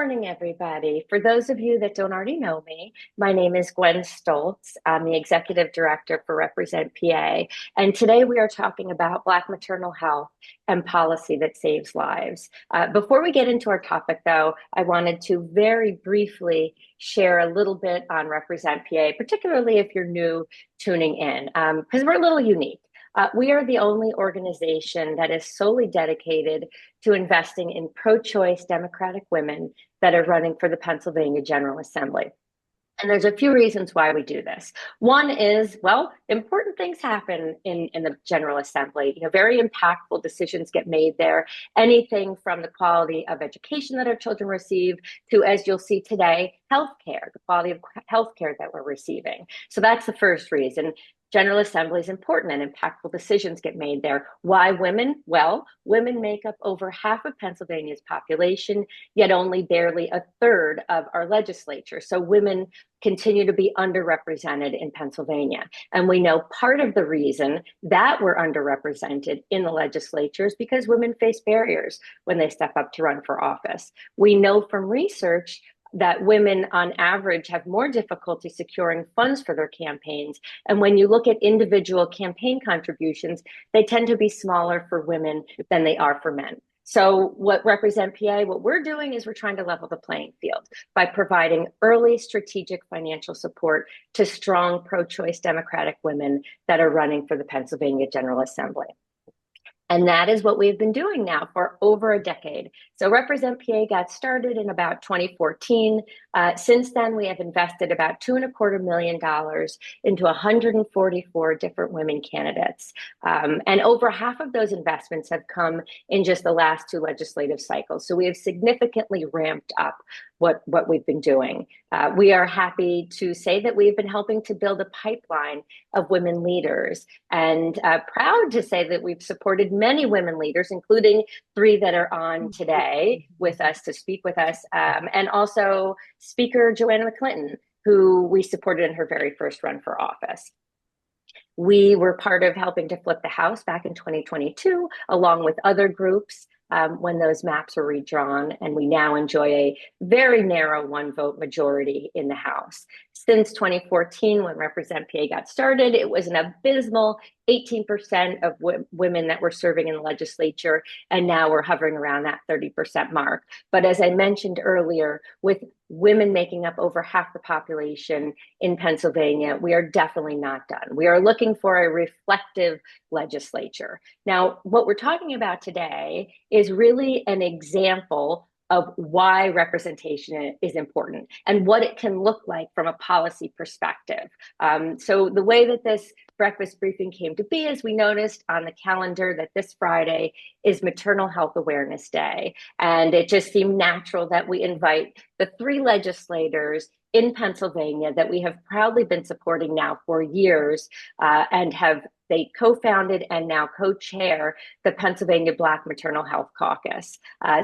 morning, everybody. For those of you that don't already know me, my name is Gwen Stoltz. I'm the Executive Director for Represent PA. And today we are talking about Black maternal health and policy that saves lives. Before we get into our topic, though, I wanted to very briefly share a little bit on Represent PA, particularly if you're new tuning in, because we're a little unique. We are the only organization that is solely dedicated to investing in pro-choice Democratic women that are running for the Pennsylvania General Assembly. And there's a few reasons why we do this. One is, well, important things happen in the General Assembly. Very impactful decisions get made there. Anything from the quality of education that our children receive to, as you'll see today, healthcare, the quality of healthcare that we're receiving. So that's the first reason. General Assembly is important and impactful decisions get made there. Why women? Well, women make up over half of Pennsylvania's population, yet only barely a third of our legislature. So women continue to be underrepresented in Pennsylvania. And we know part of the reason that we're underrepresented in the legislature is because women face barriers when they step up to run for office. We know from research that women on average have more difficulty securing funds for their campaigns. And when you look at individual campaign contributions, they tend to be smaller for women than they are for men. So what Represent PA, what we're doing is we're trying to level the playing field by providing early strategic financial support to strong pro-choice Democratic women that are running for the Pennsylvania General Assembly. And that is what we've been doing now for over a decade. So Represent PA got started in about 2014. Since then, we have invested about $2.25 million into 144 different women candidates. And over half of those investments have come in just the last two legislative cycles. So we have significantly ramped up what we've been doing. We are happy to say that we've been helping to build a pipeline of women leaders, and proud to say that we've supported many women leaders, including three that are on today with us to speak with us, and also Speaker Joanna McClinton, who we supported in her very first run for office. We were part of helping to flip the House back in 2022, along with other groups, when those maps were redrawn, and we now enjoy a very narrow one-vote majority in the House. Since 2014, when Represent PA got started, it was an abysmal 18% of women that were serving in the legislature, and now we're hovering around that 30% mark. But as I mentioned earlier, with women making up over half the population in Pennsylvania, we are definitely not done. We are looking for a reflective legislature. Now, what we're talking about today is really an example of why representation is important and what it can look like from a policy perspective. So the way that this breakfast briefing came to be is we noticed on the calendar that this Friday is Maternal Health Awareness Day. And it just seemed natural that we invite the three legislators in Pennsylvania that we have proudly been supporting now for years, and they co-founded and now co-chair the Pennsylvania Black Maternal Health Caucus.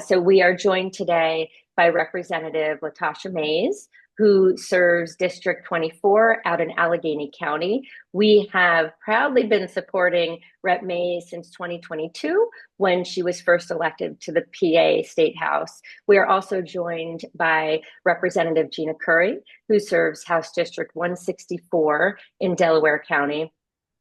So we are joined today by Representative LaTosha Mays, who serves District 24 out in Allegheny County. We have proudly been supporting Rep. Mays since 2022 when she was first elected to the PA State House. We are also joined by Representative Gina, who serves House District 164 in Delaware County.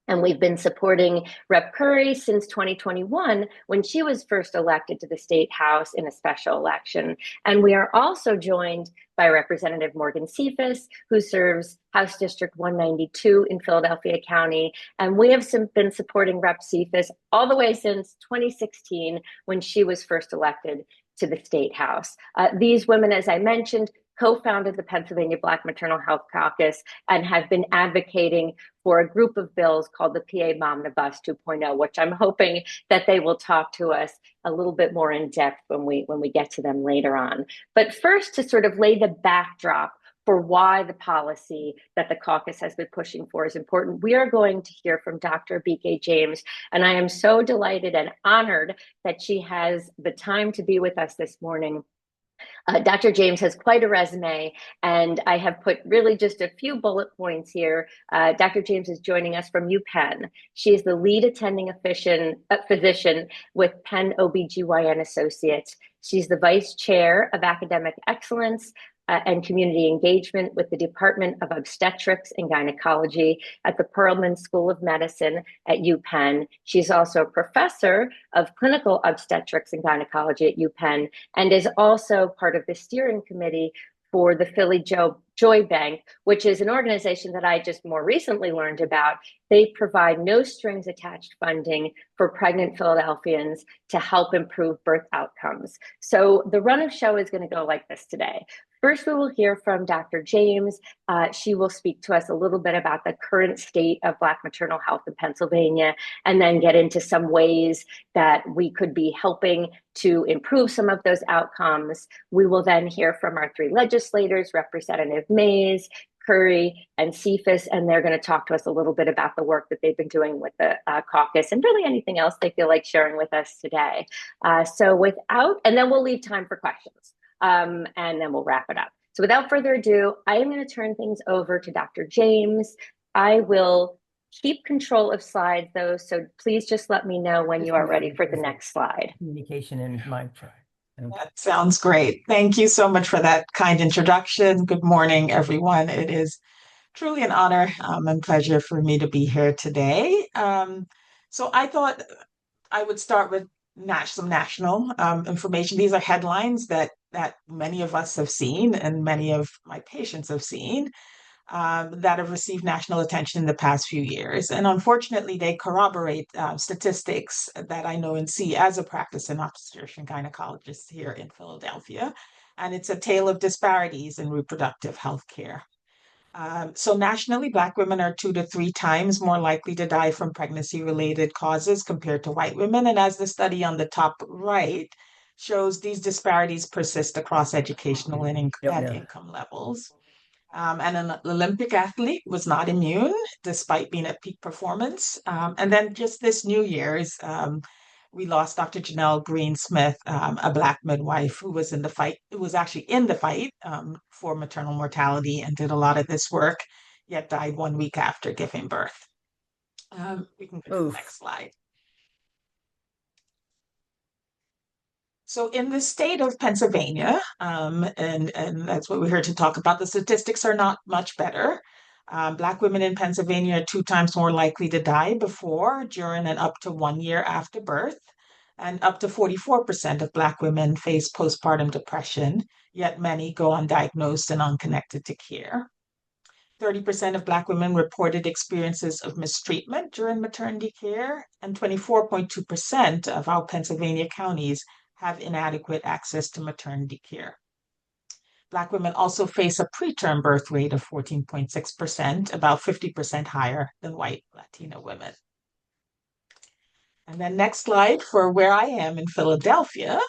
And we've been supporting Rep. Curry since 2021 when she was first elected to the State House in a special election. And we are also joined by Representative Morgan Cephas, who serves House District 192 in Philadelphia County. And we have been supporting Rep. Cephas all the way since 2016 when she was first elected to the State House. These women, as I mentioned, co-founded the Pennsylvania Black Maternal Health Caucus and have been advocating for a group of bills called the PA-MOMNIBUS 2.0, which I'm hoping that they will talk to us a little bit more in depth when we get to them later on. But first, to sort of lay the backdrop for why the policy that the caucus has been pushing for is important, we are going to hear from Dr. Abike James, and I am so delighted and honored that she has the time to be with us this morning. Dr. James has quite a resume, and I have put really just a few bullet points here. Dr. James is joining us from UPenn. She is the lead attending physician with Penn Ob Associates. She's the vice chair of academic excellence and community engagement with the Department of Obstetrics and Gynecology at the Perelman School of Medicine at UPenn. She's also a professor of clinical obstetrics and gynecology at UPenn and is also part of the steering committee for the Philly Joy Bank, which is an organization that I just more recently learned about. They provide no strings attached funding for pregnant Philadelphians to help improve birth outcomes. So the run of show is going to go like this today. First, we will hear from Dr. James. She will speak to us a little bit about the current state of Black maternal health in Pennsylvania, and then get into some ways that we could be helping to improve some of those outcomes. We will then hear from our three legislators, Representative Mays, Curry, and Cephas, and they're going to talk to us a little bit about the work that they've been doing with the caucus and really anything else they feel like sharing with us today. And then we'll leave time for questions. And then we'll wrap it up. So without further ado, I am going to turn things over to Dr. James. I will keep control of slides though, so please just let me know when you are ready for the next slide. Communication in my That sounds great. Thank you so much for that kind introduction. Good morning, everyone. It is truly an honor and pleasure for me to be here today. So I thought I would start with some national information. These are headlines that many of us have seen and many of my patients have seen that have received national attention in the past few years. And unfortunately, they corroborate statistics that I know and see as a practicing obstetrician gynecologist here in Philadelphia. And it's a tale of disparities in reproductive health care. So nationally, Black women are 2 to 3 times more likely to die from pregnancy-related causes compared to white women. And as the study on the top right shows, these disparities persist across educational and income levels. And an Olympic athlete was not immune despite being at peak performance. And then just this New Year's, we lost Dr. Janelle Green-Smith, a Black midwife who was actually in the fight for maternal mortality and did a lot of this work, yet died 1 week after giving birth. We can go to the next slide. So in the state of Pennsylvania, and that's what we're here to talk about, the statistics are not much better. Black women in Pennsylvania are 2 times more likely to die before, during, and up to 1 year after birth. And up to 44% of Black women face postpartum depression, yet many go undiagnosed and unconnected to care. 30% of Black women reported experiences of mistreatment during maternity care, and 24.2% of our Pennsylvania counties have inadequate access to maternity care. Black women also face a preterm birth rate of 14.6%, about 50% higher than white Latina women. And then next slide for where I am in Philadelphia.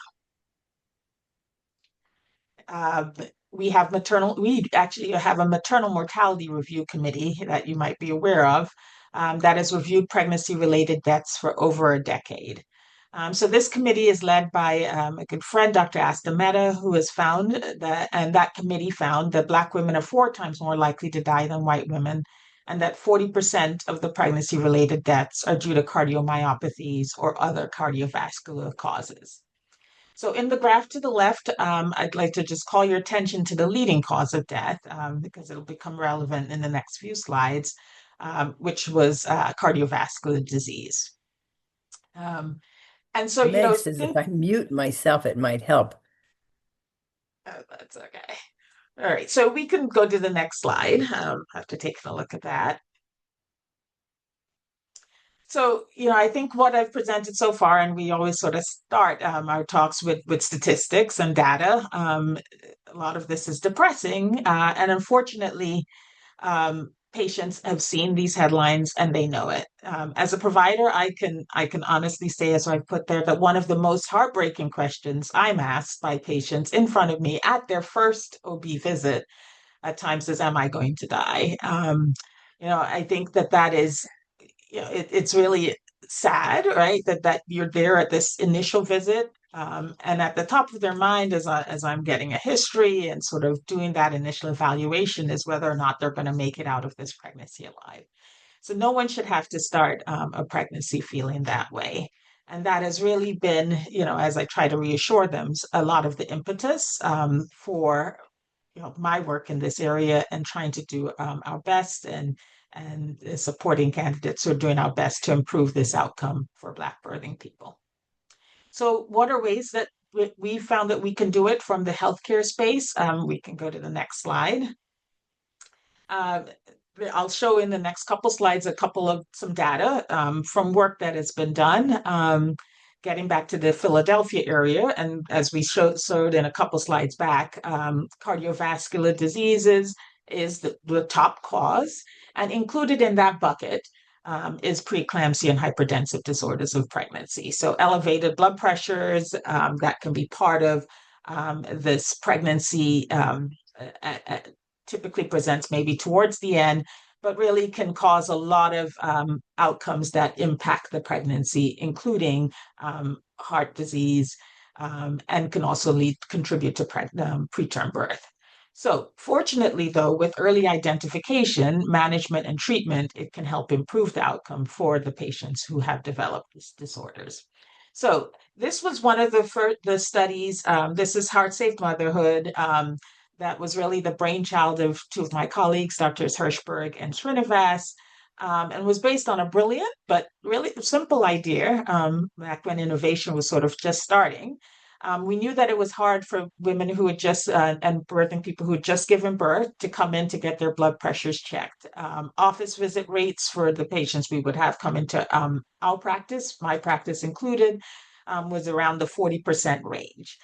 We actually have a maternal mortality review committee that you might be aware of that has reviewed pregnancy-related deaths for over a decade. So this committee is led by a good friend, Dr. Asta Mehta, who has found that committee found that Black women are 4 times more likely to die than white women, and that 40% of the pregnancy-related deaths are due to cardiomyopathies or other cardiovascular causes. So in the graph to the left, I'd like to just call your attention to the leading cause of death, because it'll become relevant in the next few slides, which was cardiovascular disease. And so, Meg says if I mute myself, it might help. Oh, that's okay. All right, so we can go to the next slide. Have to take a look at that. So, I think what I've presented so far, and we always sort of start our talks with statistics and data. A lot of this is depressing, and unfortunately, patients have seen these headlines and they know it. As a provider, I can honestly say, as I put there, that one of the most heartbreaking questions I'm asked by patients in front of me at their first OB visit at times is, am I going to die? I think that is, it's really sad, right? That you're there at this initial visit And at the top of their mind, as I'm getting a history and sort of doing that initial evaluation, is whether or not they're going to make it out of this pregnancy alive. So no one should have to start a pregnancy feeling that way. And that has really been, as I try to reassure them, a lot of the impetus for my work in this area and trying to do our best and supporting candidates who are doing our best to improve this outcome for Black birthing people. So what are ways that we found that we can do it from the healthcare space? We can go to the next slide. I'll show in the next couple slides some data from work that has been done. Getting back to the Philadelphia area, and as we showed in a couple slides back, cardiovascular diseases is the top cause, and included in that bucket is preeclampsia and hypertensive disorders of pregnancy. So elevated blood pressures that can be part of this pregnancy typically presents maybe towards the end, but really can cause a lot of outcomes that impact the pregnancy, including heart disease, and can also contribute to preterm birth. So fortunately, though, with early identification, management, and treatment, it can help improve the outcome for the patients who have developed these disorders. So this was one of the studies. This is Heart Safe Motherhood. That was really the brainchild of two of my colleagues, Drs. Hirschberg and Srinivas, and was based on a brilliant but really simple idea back when innovation was sort of just starting. We knew that it was hard for women who had just, and birthing people who had just given birth to come in to get their blood pressures checked. Office visit rates for the patients we would have come into our practice, my practice included, was around the 40% range.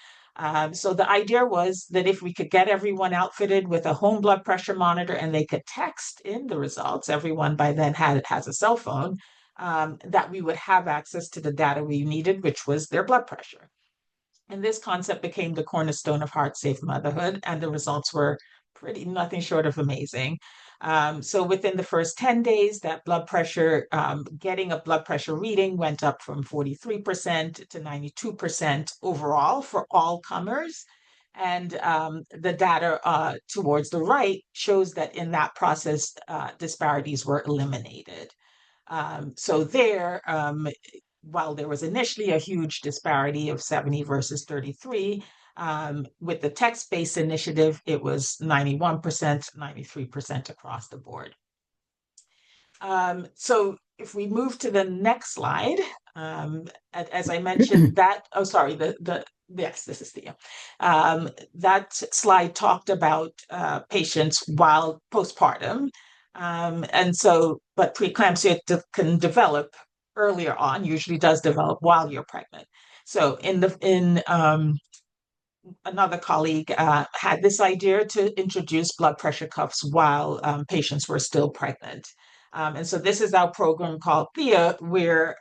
So the idea was that if we could get everyone outfitted with a home blood pressure monitor and they could text in the results, everyone by then has a cell phone, that we would have access to the data we needed, which was their blood pressure. And this concept became the cornerstone of Heart Safe Motherhood, and the results were nothing short of amazing. So within the first 10 days, that blood pressure, getting a blood pressure reading went up from 43% to 92% overall for all comers. And the data towards the right shows that in that process, disparities were eliminated. So there, while there was initially a huge disparity of 70 versus 33, with the text-based initiative, it was 91%, 93% across the board. So if we move to the next slide, as I mentioned, yes, this is that slide talked about patients while postpartum. But preeclampsia can develop earlier on, usually does develop while you're pregnant. So another colleague had this idea to introduce blood pressure cuffs while patients were still pregnant. And so this is our program called THEA, where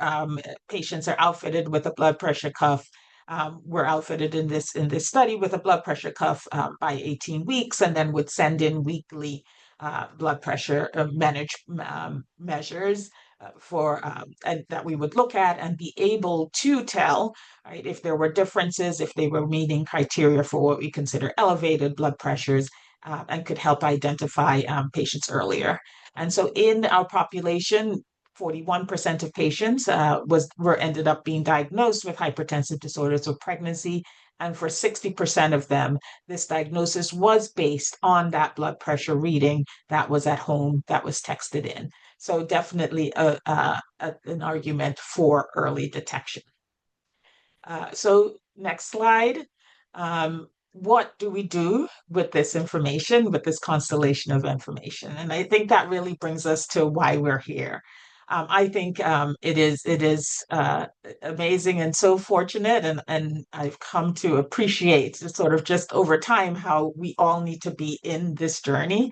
patients are outfitted with a blood pressure cuff. We're outfitted in this study with a blood pressure cuff by 18 weeks, and then would send in weekly blood pressure measures and that we would look at and be able to tell, right, if there were differences, if they were meeting criteria for what we consider elevated blood pressures, and could help identify patients earlier. And so in our population, 41% of patients ended up being diagnosed with hypertensive disorders of pregnancy. And for 60% of them, this diagnosis was based on that blood pressure reading that was at home, that was texted in. So definitely an argument for early detection. So next slide. What do we do with this information, with this constellation of information? And I think that really brings us to why we're here. I think it is amazing and so fortunate, and I've come to appreciate sort of just over time how we all need to be in this journey.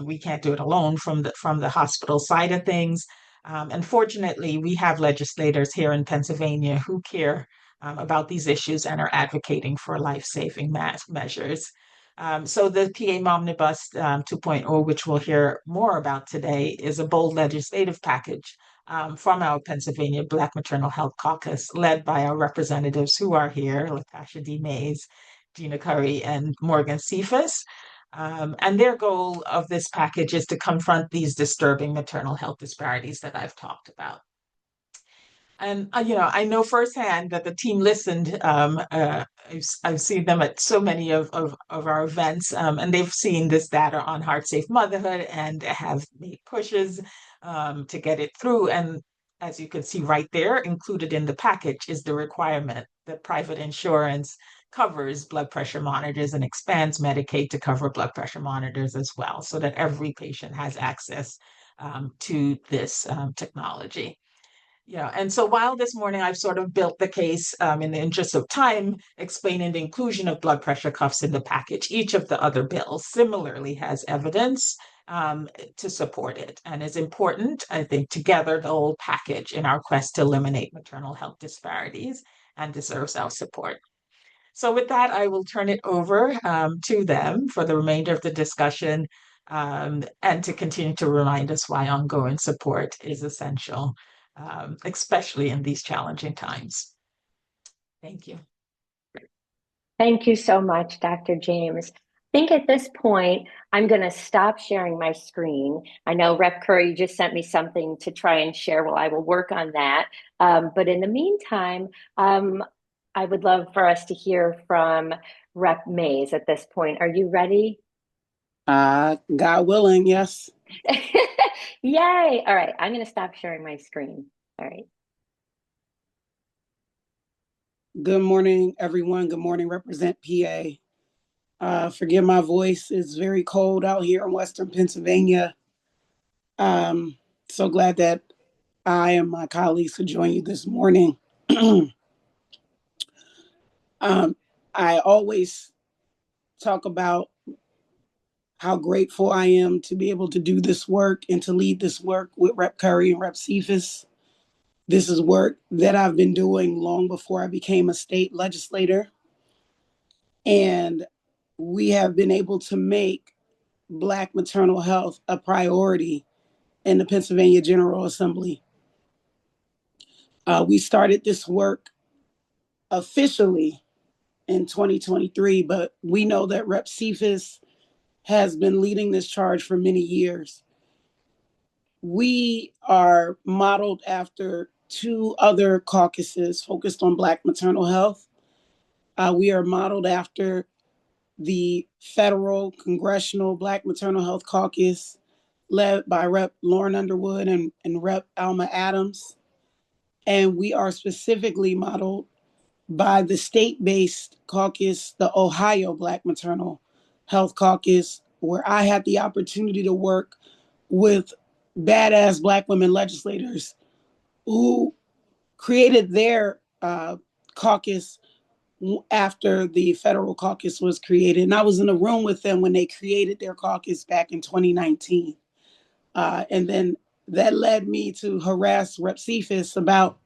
We can't do it alone from the hospital side of things. And fortunately, we have legislators here in Pennsylvania who care about these issues and are advocating for life-saving measures. So the PA MOMNIBUS 2.0, which we'll hear more about today, is a bold legislative package from our Pennsylvania Black Maternal Health Caucus, led by our representatives who are here, Latasha D. Mays, Gina Curry, and Morgan Cephas. And their goal of this package is to confront these disturbing maternal health disparities that I've talked about. And I know firsthand that the team listened. I've seen them at so many of our events, and they've seen this data on heart safe motherhood and have made pushes to get it through. And as you can see right there, included in the package is the requirement that private insurance covers blood pressure monitors and expands Medicaid to cover blood pressure monitors as well, so that every patient has access to this technology. Yeah, and so while this morning I've sort of built the case in the interest of time, explaining the inclusion of blood pressure cuffs in the package, each of the other bills similarly has evidence to support it and is important, I think, together the whole package in our quest to eliminate maternal health disparities and deserves our support. So with that, I will turn it over to them for the remainder of the discussion and to continue to remind us why ongoing support is essential, especially in these challenging times. Thank you. Thank you so much, Dr. James. I think at this point, I'm going to stop sharing my screen. I know Rep Curry just sent me something to try and share. Well, I will work on that. But in the meantime, I would love for us to hear from Rep Mays at this point. Are you ready? God willing, yes. Yay. All right. I'm going to stop sharing my screen. All right. Good morning, everyone. Good morning, Represent PA. Forgive my voice. It's very cold out here in Western Pennsylvania. So glad that I and my colleagues could join you this morning. I always talk about how grateful I am to be able to do this work and to lead this work with Rep Curry and Rep Cephas. This is work that I've been doing long before I became a state legislator. And we have been able to make Black maternal health a priority in the Pennsylvania General Assembly. We started this work officially in 2023, but we know that Rep Cephas has been leading this charge for many years. We are modeled after two other caucuses focused on Black maternal health. We are modeled after the federal congressional Black Maternal Health Caucus led by Rep. Lauren Underwood and Rep. Alma Adams. And we are specifically modeled by the state-based caucus, the Ohio Black Maternal Health Caucus, where I had the opportunity to work with badass Black women legislators who created their caucus after the federal caucus was created. And I was in a room with them when they created their caucus back in 2019. And then that led me to harass Rep. Cephas about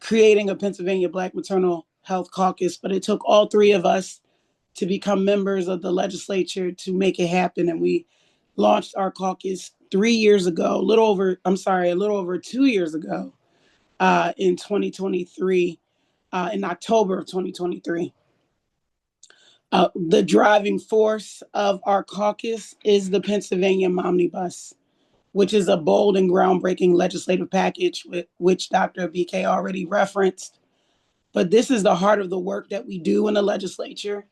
creating a Pennsylvania Black Maternal Health Caucus. But it took all three of us to become members of the legislature to make it happen. And we launched our caucus 3 years ago, a little over 2 years ago, in 2023. In October of 2023. The driving force of our caucus is the Pennsylvania MOMNIBUS, which is a bold and groundbreaking legislative package which Dr. Abike already referenced. But this is the heart of the work that we do in the legislature.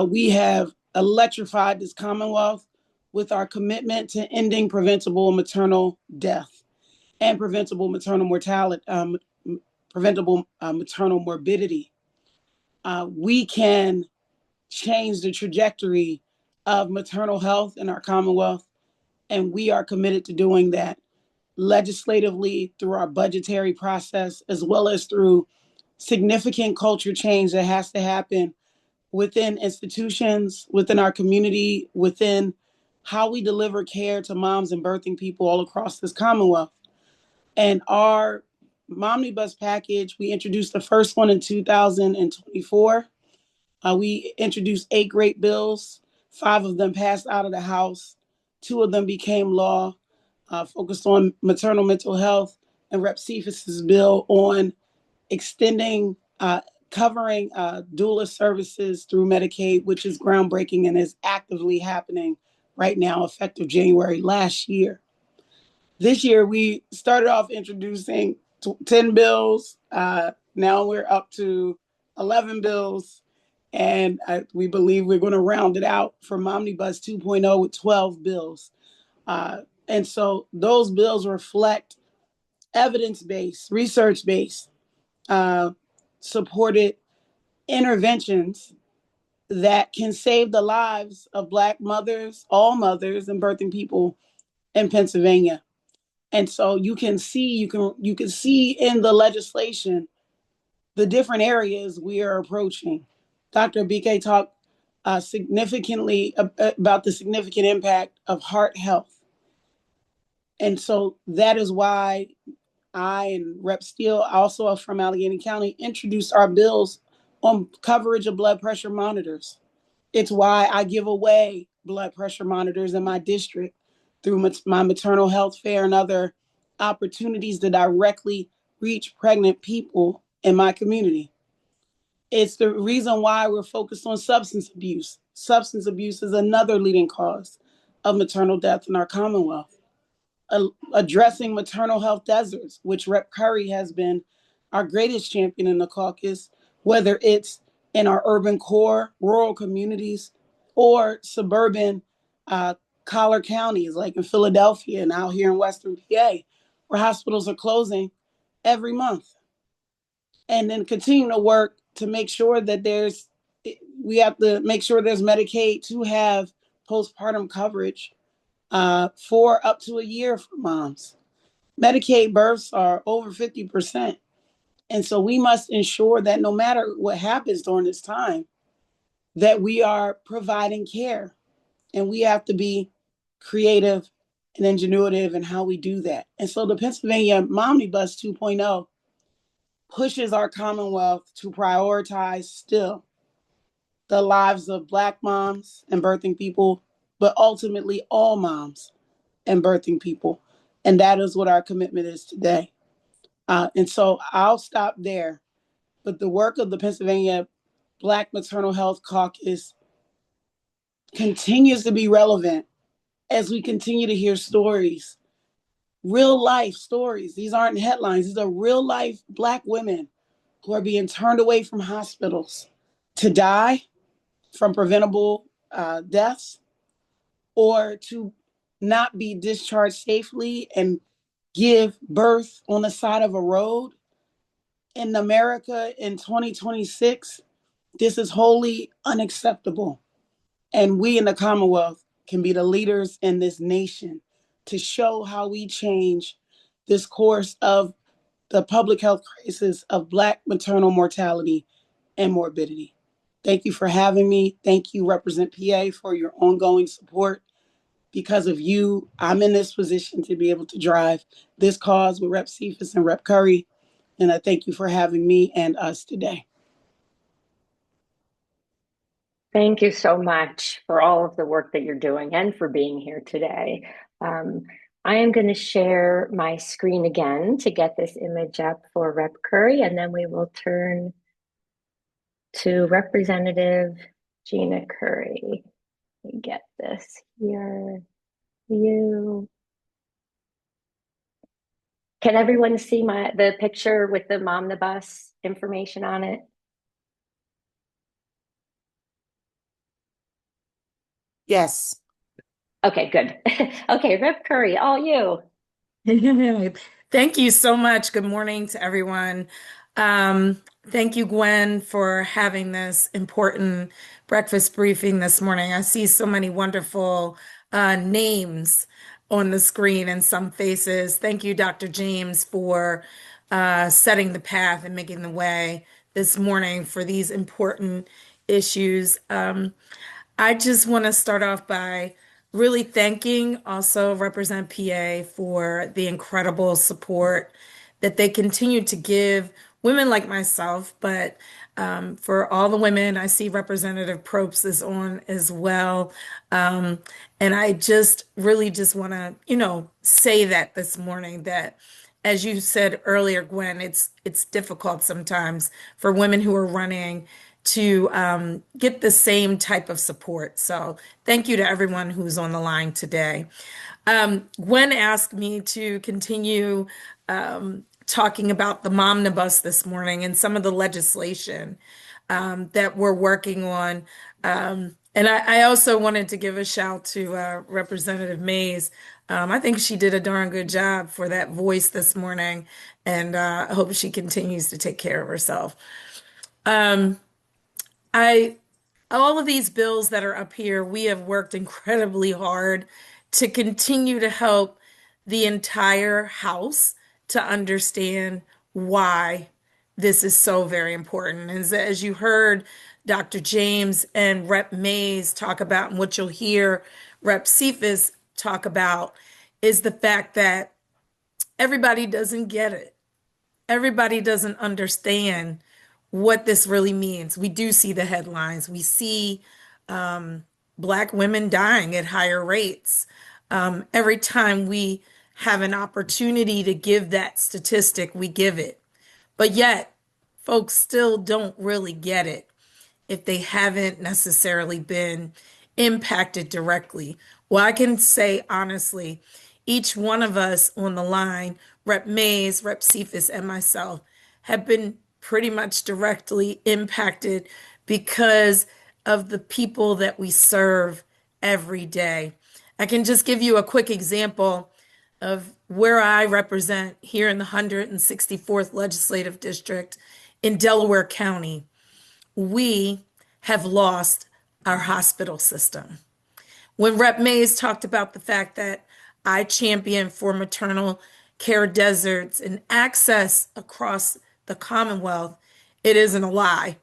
We have electrified this Commonwealth with our commitment to ending preventable maternal death and preventable maternal mortality, preventable maternal morbidity. We can change the trajectory of maternal health in our Commonwealth, and we are committed to doing that legislatively through our budgetary process, as well as through significant culture change that has to happen within institutions, within our community, within how we deliver care to moms and birthing people all across this Commonwealth. And our MOMNIBUS package, we introduced the first one in 2024. We introduced 8 great bills. 5 of them passed out of the House. 2 of them became law, focused on maternal mental health and Rep. Cephas's bill on extending, covering doula services through Medicaid, which is groundbreaking and is actively happening right now, effective January last year. This year, we started off introducing 10 bills. Now we're up to 11 bills. And we believe we're going to round it out for MOMNIBUS 2.0 with 12 bills. And so those bills reflect evidence-based, research-based, supported interventions that can save the lives of Black mothers, all mothers, and birthing people in Pennsylvania. And so you can see in the legislation the different areas we are approaching. Dr. Abike talked significantly about the significant impact of heart health. And so that is why I and Rep. Steele, also from Allegheny County, introduced our bills on coverage of blood pressure monitors. It's why I give away blood pressure monitors in my district through my maternal health fair and other opportunities to directly reach pregnant people in my community. It's the reason why we're focused on substance abuse. Substance abuse is another leading cause of maternal death in our Commonwealth. Addressing maternal health deserts, which Rep. Curry has been our greatest champion in the caucus, whether it's in our urban core, rural communities, or suburban collar counties like in Philadelphia and out here in Western PA, where hospitals are closing every month. And then continue to work to make sure that we have to make sure there's Medicaid to have postpartum coverage for up to a year for moms. Medicaid births are over 50%. And so we must ensure that no matter what happens during this time, that we are providing care. And we have to be creative and ingenuitive in how we do that. And so the Pennsylvania MOMNIBUS 2.0 pushes our Commonwealth to prioritize still the lives of Black moms and birthing people, but ultimately all moms and birthing people. And that is what our commitment is today. And so I'll stop there. But the work of the Pennsylvania Black Maternal Health Caucus continues to be relevant as we continue to hear stories, real life stories. These aren't headlines. These are real life Black women who are being turned away from hospitals to die from preventable deaths, or to not be discharged safely and give birth on the side of a road. In America in 2026, this is wholly unacceptable. And we in the Commonwealth can be the leaders in this nation to show how we change this course of the public health crisis of Black maternal mortality and morbidity. Thank you for having me. Thank you, Represent PA, for your ongoing support. Because of you, I'm in this position to be able to drive this cause with Rep. Cephas and Rep. Curry. And I thank you for having me and us today. Thank you so much for all of the work that you're doing and for being here today. I am going to share my screen again to get this image up for Rep. Curry, and then we will turn to Representative Gina Curry. Let me get this here. Can everyone see the picture with the MOMNIBUS information on it? Yes. Okay, good. Okay, Rep. Curry, all you. Thank you so much. Good morning to everyone. Thank you, Gwen, for having this important breakfast briefing this morning. I see so many wonderful names on the screen and some faces. Thank you, Dr. James, for setting the path and making the way this morning for these important issues. I just want to start off by really thanking also Represent PA for the incredible support that they continue to give women like myself, but for all the women, I see Representative Probst is on as well. And I just really just want to, say that this morning, that as you said earlier, Gwen, it's difficult sometimes for women who are running to get the same type of support. So thank you to everyone who's on the line today. Gwen asked me to continue talking about the MOMNIBUS this morning and some of the legislation that we're working on. And I also wanted to give a shout to Representative Mays. I think she did a darn good job for that voice this morning, and I hope she continues to take care of herself. All of these bills that are up here, we have worked incredibly hard to continue to help the entire House to understand why this is so very important. As you heard Dr. James and Rep. Mays talk about, and what you'll hear Rep. Cephas talk about, is the fact that everybody doesn't get it. Everybody doesn't understand what this really means. We do see the headlines. We see Black women dying at higher rates. Every time we have an opportunity to give that statistic, we give it. But yet, folks still don't really get it if they haven't necessarily been impacted directly. Well, I can say honestly, each one of us on the line, Rep. Mays, Rep. Cephas, and myself, have been pretty much directly impacted because of the people that we serve every day. I can just give you a quick example of where I represent here in the 164th Legislative District in Delaware County. We have lost our hospital system. When Rep. Mays talked about the fact that I champion for maternal care deserts and access across the Commonwealth, it isn't a lie.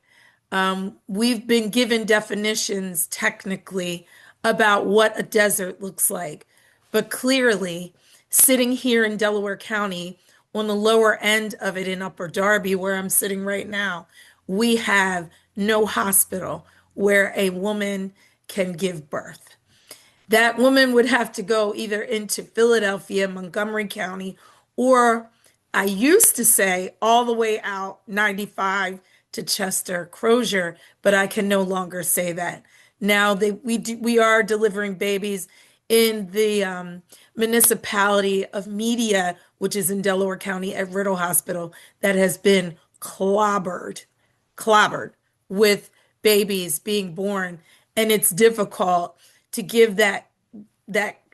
We've been given definitions technically about what a desert looks like, but clearly, sitting here in Delaware County on the lower end of it in Upper Darby, where I'm sitting right now, we have no hospital where a woman can give birth. That woman would have to go either into Philadelphia, Montgomery County, or I used to say all the way out 95 to Chester, Crozier, but I can no longer say that. Now we are delivering babies in the municipality of Media, which is in Delaware County at Riddle Hospital, that has been clobbered with babies being born. And it's difficult to give that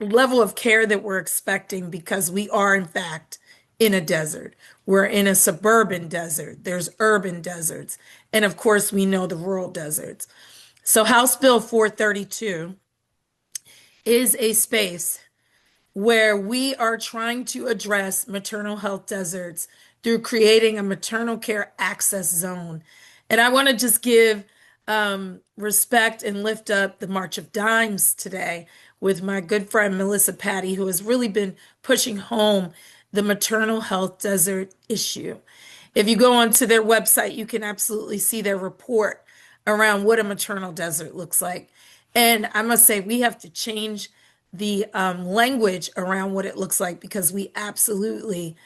level of care that we're expecting because we are, in fact, in a desert. We're in a suburban desert. There's urban deserts. And of course, we know the rural deserts. So House Bill 432 is a space where we are trying to address maternal health deserts through creating a maternal care access zone. And I want to just give respect and lift up the March of Dimes today with my good friend Melissa Patty, who has really been pushing home the maternal health desert issue. If you go onto their website, you can absolutely see their report around what a maternal desert looks like. And I must say, we have to change the language around what it looks like, because we absolutely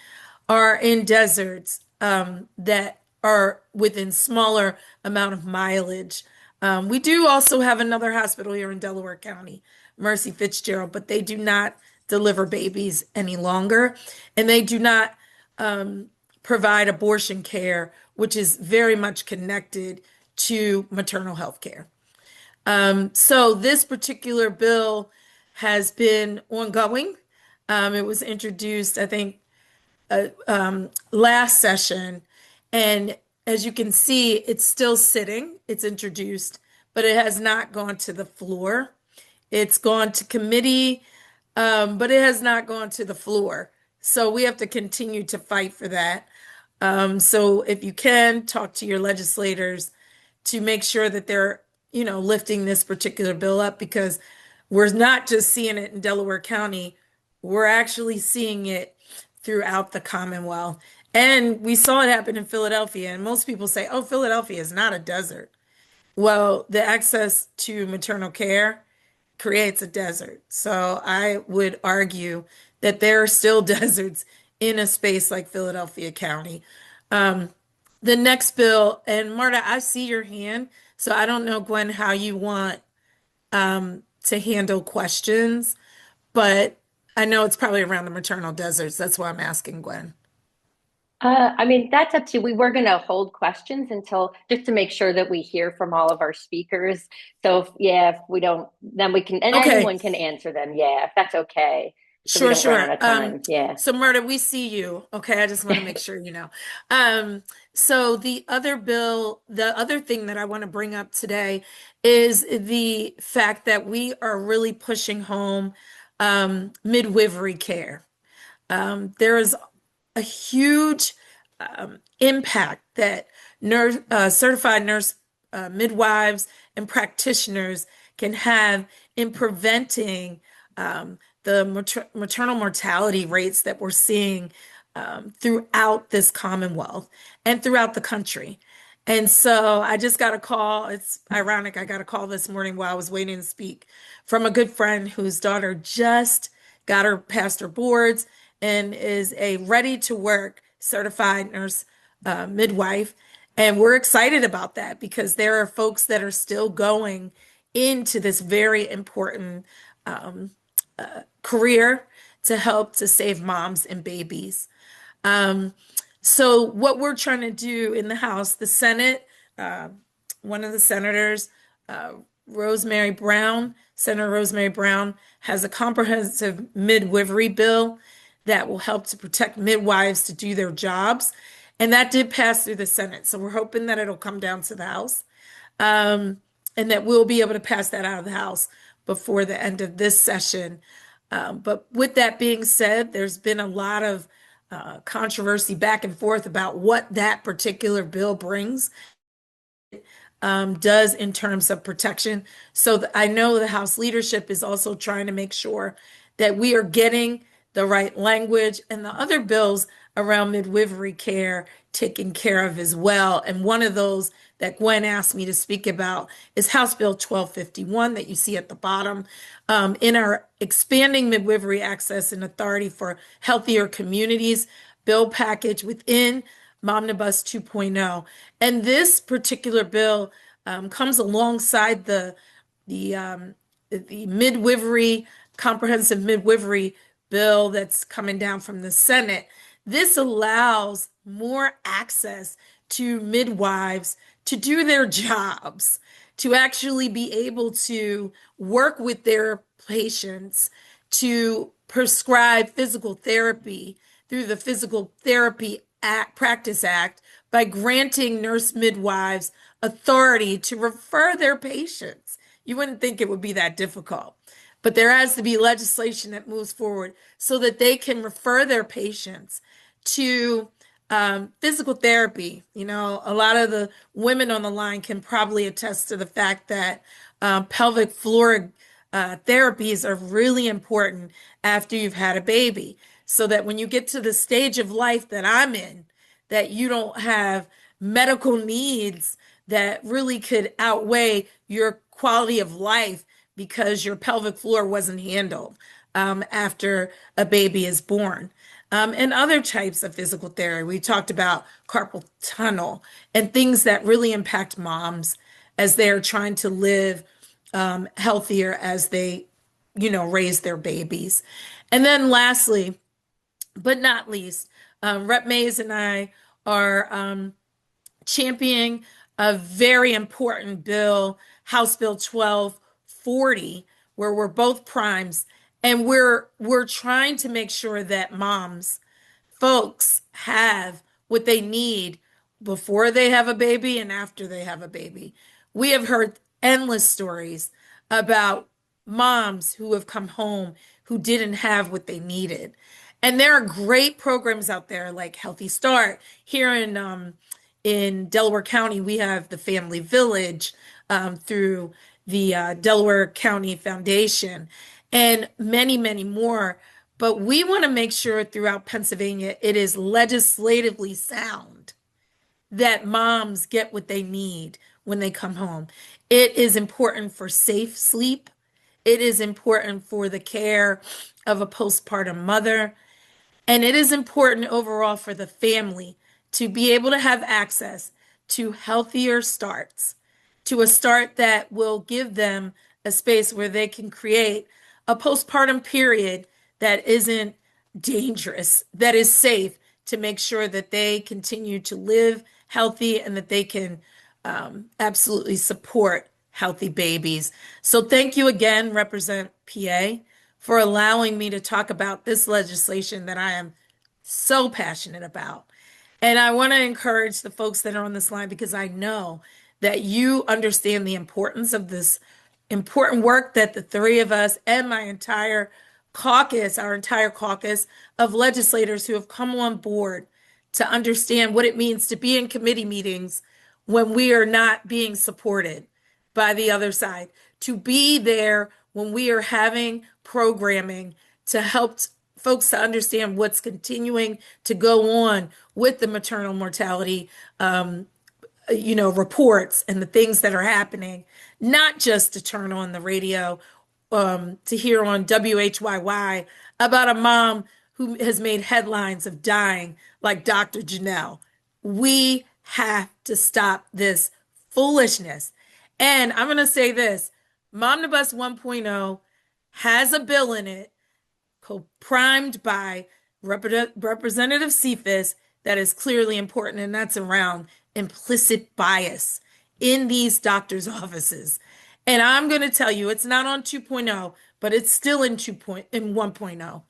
are in deserts that are within smaller amount of mileage. We do also have another hospital here in Delaware County, Mercy Fitzgerald, but they do not deliver babies any longer, and they do not provide abortion care, which is very much connected to maternal health care. So this particular bill has been ongoing. It was introduced, I think, last session. And as you can see, it's still sitting. It's introduced, but it has not gone to the floor. It's gone to committee, but it has not gone to the floor. So we have to continue to fight for that. So if you can, talk to your legislators to make sure that they're, lifting this particular bill up, because we're not just seeing it in Delaware County, we're actually seeing it throughout the Commonwealth. And we saw it happen in Philadelphia. And most people say, oh, Philadelphia is not a desert. Well, the access to maternal care creates a desert. So I would argue that there are still deserts in a space like Philadelphia County. Um, the next bill, and Marta, I see your hand, so I don't know, Gwen, how you want to handle questions, but I know it's probably around the maternal deserts. That's why I'm asking Gwen. I mean, that's up to you. We were going to hold questions until just to make sure that we hear from all of our speakers. So, if we don't, then we can, and Okay, anyone can answer them. Yeah, if that's okay. So we sure, don't run out sure. of time. Yeah. So Marta, we see you. Okay, I just want to make sure you know. So the other bill, the other thing that I want to bring up today is the fact that we are really pushing home midwifery care. There is a huge impact that certified nurse midwives and practitioners can have in preventing the maternal mortality rates that we're seeing throughout this Commonwealth and throughout the country. And so I just got a call. It's ironic. I got a call this morning while I was waiting to speak from a good friend whose daughter just got her past her boards and is a ready to work certified nurse midwife. And we're excited about that because there are folks that are still going into this very important career to help to save moms and babies. Um, so what we're trying to do in the House, the Senate, uh, one of the senators, uh, Rosemary Brown, Senator Rosemary Brown, has a comprehensive midwifery bill that will help to protect midwives to do their jobs. And that did pass through the Senate. So we're hoping that it'll come down to the House and that we'll be able to pass that out of the House before the end of this session. But with that being said, there's been a lot of controversy back and forth about what that particular bill brings, does in terms of protection. So I know the House leadership is also trying to make sure that we are getting the right language and the other bills around midwifery care taken care of as well. And one of those that Gwen asked me to speak about is House Bill 1251 that you see at the bottom. In our Expanding Midwifery Access and Authority for Healthier Communities bill package within MOMNIBUS 2.0. And this particular bill comes alongside the midwifery, comprehensive midwifery bill that's coming down from the Senate. This allows more access to midwives to do their jobs, to actually be able to work with their patients, to prescribe physical therapy through the Physical Therapy Practice Act by granting nurse midwives authority to refer their patients. You wouldn't think it would be that difficult, but there has to be legislation that moves forward so that they can refer their patients to physical therapy. You know, a lot of the women on the line can probably attest to the fact that pelvic floor therapies are really important after you've had a baby, so that when you get to the stage of life that I'm in, that you don't have medical needs that really could outweigh your quality of life because your pelvic floor wasn't handled after a baby is born. And other types of physical therapy. We talked about carpal tunnel and things that really impact moms as they're trying to live healthier as they, raise their babies. And then lastly, but not least, Rep Mays and I are championing a very important bill, House Bill 1240, where we're both primes, and we're trying to make sure that folks have what they need before they have a baby and after they have a baby. We have heard endless stories about moms who have come home who didn't have what they needed. And there are great programs out there like Healthy Start. Here in Delaware County, we have the Family Village through the Delaware County Foundation and many, many more. But we want to make sure throughout Pennsylvania it is legislatively sound that moms get what they need when they come home. It is important for safe sleep. It is important for the care of a postpartum mother. And it is important overall for the family to be able to have access to healthier starts, to a start that will give them a space where they can create a postpartum period that isn't dangerous, that is safe, to make sure that they continue to live healthy and that they can absolutely support healthy babies. So thank you again, Represent PA, for allowing me to talk about this legislation that I am so passionate about. And I want to encourage the folks that are on this line, because I know that you understand the importance of this important work that the three of us and my entire caucus, our entire caucus of legislators who have come on board to understand what it means to be in committee meetings when we are not being supported by the other side, to be there when we are having programming to help folks to understand what's continuing to go on with the maternal mortality reports and the things that are happening, not just to turn on the radio to hear on WHYY about a mom who has made headlines of dying like Dr. Janelle. We have to stop this foolishness. And I'm going to say this, MOMNIBUS 1.0 has a bill in it primed by Representative Cephas that is clearly important, and that's around implicit bias in these doctors' offices. And I'm going to tell you, it's not on 2.0, but it's still in 1.0.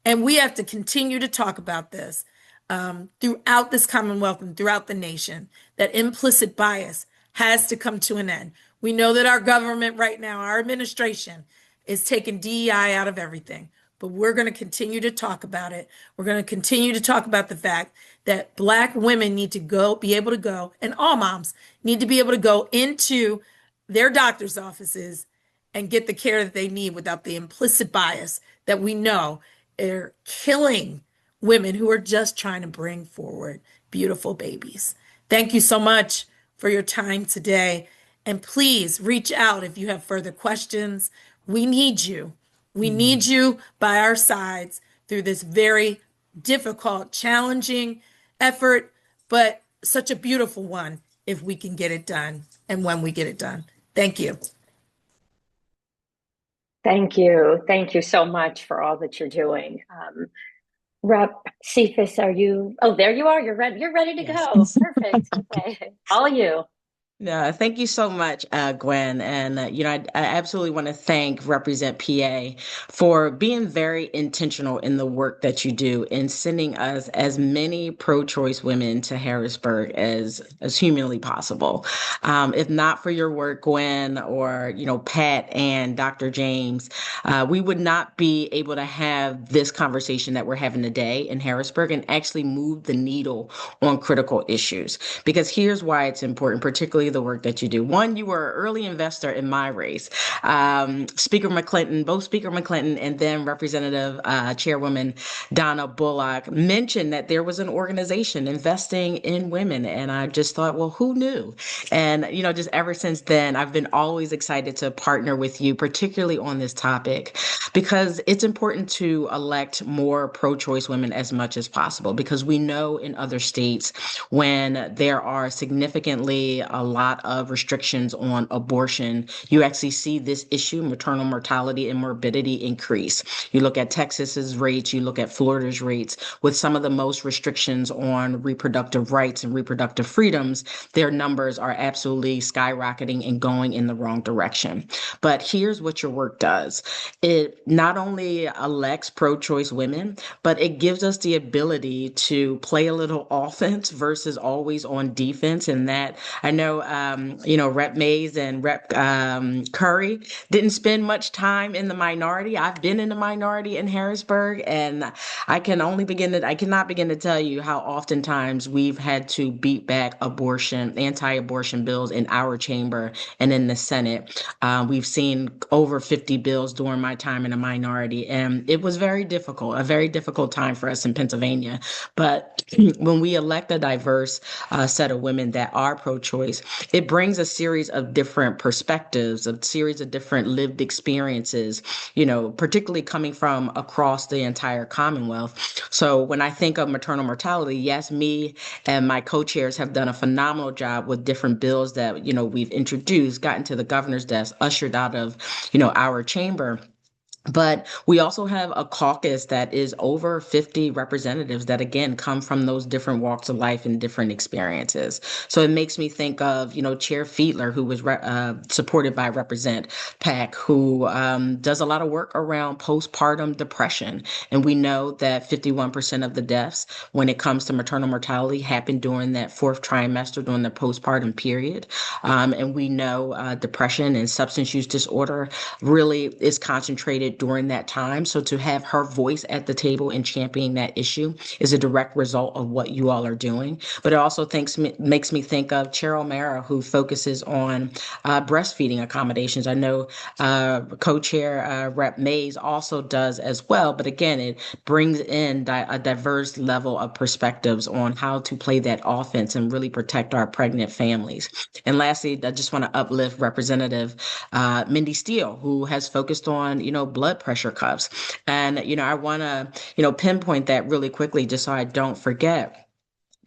And we have to continue to talk about this throughout this Commonwealth and throughout the nation, that implicit bias has to come to an end. We know that our government right now, our administration, is taking DEI out of everything. But we're going to continue to talk about it. We're going to continue to talk about the fact that Black women need to be able to go, and all moms need to be able to go into their doctor's offices and get the care that they need without the implicit bias that we know are killing women who are just trying to bring forward beautiful babies. Thank you so much for your time today. And please reach out if you have further questions. We need you. We need you by our sides through this very difficult, challenging effort, but such a beautiful one if we can get it done and when we get it done. Thank you. Thank you. Thank you so much for all that you're doing. Rep Cephas, are you? Oh, there you are. You're ready. You're ready to Yes. go. Perfect. Okay. All you. No, thank you so much, Gwen. And, I absolutely want to thank Represent PA for being very intentional in the work that you do in sending us as many pro-choice women to Harrisburg as humanly possible. If not for your work, Gwen, or, Pat and Dr. James, we would not be able to have this conversation that we're having today in Harrisburg and actually move the needle on critical issues. Because here's why it's important, particularly the work that you do. One, you were an early investor in my race. Speaker McClinton and then Representative Chairwoman Donna Bullock mentioned that there was an organization investing in women. And I just thought, well, who knew? And, just ever since then, I've been always excited to partner with you, particularly on this topic, because it's important to elect more pro-choice women as much as possible, because we know in other states when there are significantly a lot of restrictions on abortion, you actually see this issue, maternal mortality and morbidity, increase. You look at Texas's rates, you look at Florida's rates, with some of the most restrictions on reproductive rights and reproductive freedoms, their numbers are absolutely skyrocketing and going in the wrong direction. But here's what your work does. It not only elects pro-choice women, but it gives us the ability to play a little offense versus always on defense. And that I know, Rep Mays and Rep Curry didn't spend much time in the minority. I've been in the minority in Harrisburg, and I cannot begin to tell you how oftentimes we've had to beat back anti-abortion bills in our chamber and in the Senate. We've seen over 50 bills during my time in a minority. And it was very difficult, a very difficult time for us in Pennsylvania. But when we elect a diverse set of women that are pro-choice, it brings a series of different perspectives, a series of different lived experiences, particularly coming from across the entire Commonwealth. So when I think of maternal mortality, yes, me and my co-chairs have done a phenomenal job with different bills that, we've introduced, gotten to the governor's desk, ushered out of, our chamber. But we also have a caucus that is over 50 representatives that, again, come from those different walks of life and different experiences. So it makes me think of, Chair Fiedler, who was supported by Represent Pack, who does a lot of work around postpartum depression. And we know that 51% of the deaths when it comes to maternal mortality happen during that fourth trimester, during the postpartum period. And we know depression and substance use disorder really is concentrated during that time. So to have her voice at the table and championing that issue is a direct result of what you all are doing. But it also makes me think of Chair O'Mara, who focuses on breastfeeding accommodations. I know co-chair Rep Mays also does as well. But again, it brings in a diverse level of perspectives on how to play that offense and really protect our pregnant families. And lastly, I just want to uplift Representative Mindy Steele, who has focused on, blood pressure cuffs. And, I want to, pinpoint that really quickly just so I don't forget.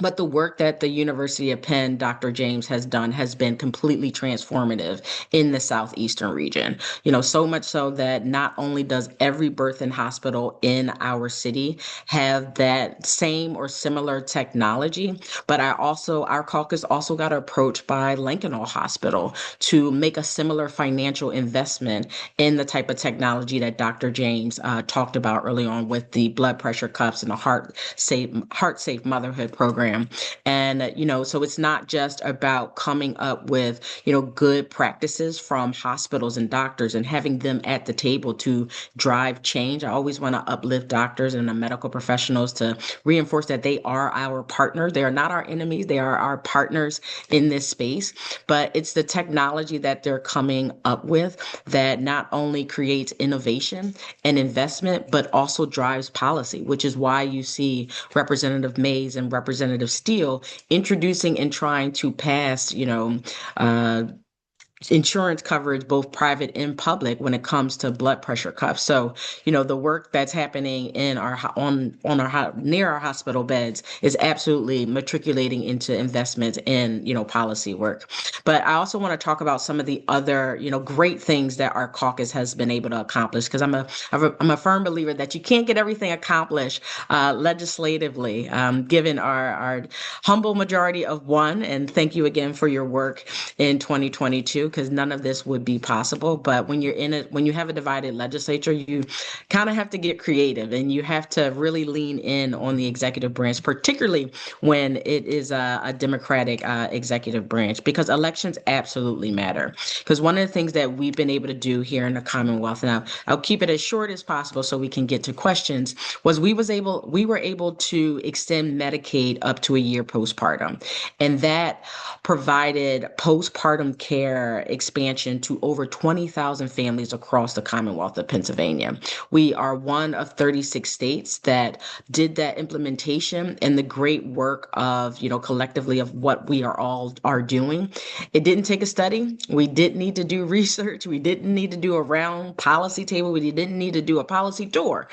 But the work that the University of Penn, Dr. James, has done has been completely transformative in the Southeastern region. So much so that not only does every birthing hospital in our city have that same or similar technology, but our caucus also got approached by Lincoln Hospital to make a similar financial investment in the type of technology that Dr. James talked about early on with the blood pressure cuffs and the heart safe motherhood program. And, so it's not just about coming up with, good practices from hospitals and doctors and having them at the table to drive change. I always want to uplift doctors and the medical professionals to reinforce that they are our partners. They are not our enemies. They are our partners in this space. But it's the technology that they're coming up with that not only creates innovation and investment, but also drives policy, which is why you see Representative Mays and Representative Steele introducing and trying to pass, insurance coverage, both private and public, when it comes to blood pressure cuffs. So, the work that's happening in near our hospital beds is absolutely matriculating into investments in, policy work. But I also want to talk about some of the other, great things that our caucus has been able to accomplish, because I'm a firm believer that you can't get everything accomplished legislatively, given our humble majority of one. And thank you again for your work in 2022. Because none of this would be possible. But when you have a divided legislature, you kind of have to get creative and you have to really lean in on the executive branch, particularly when it is a Democratic executive branch, because elections absolutely matter. Because one of the things that we've been able to do here in the Commonwealth, and I'll keep it as short as possible so we can get to questions, was we were able to extend Medicaid up to a year postpartum. And that provided postpartum care expansion to over 20,000 families across the Commonwealth of Pennsylvania. We are one of 36 states that did that implementation, and the great work of, collectively of what we are doing. It didn't take a study. We didn't need to do research. We didn't need to do a round policy table. We didn't need to do a policy tour.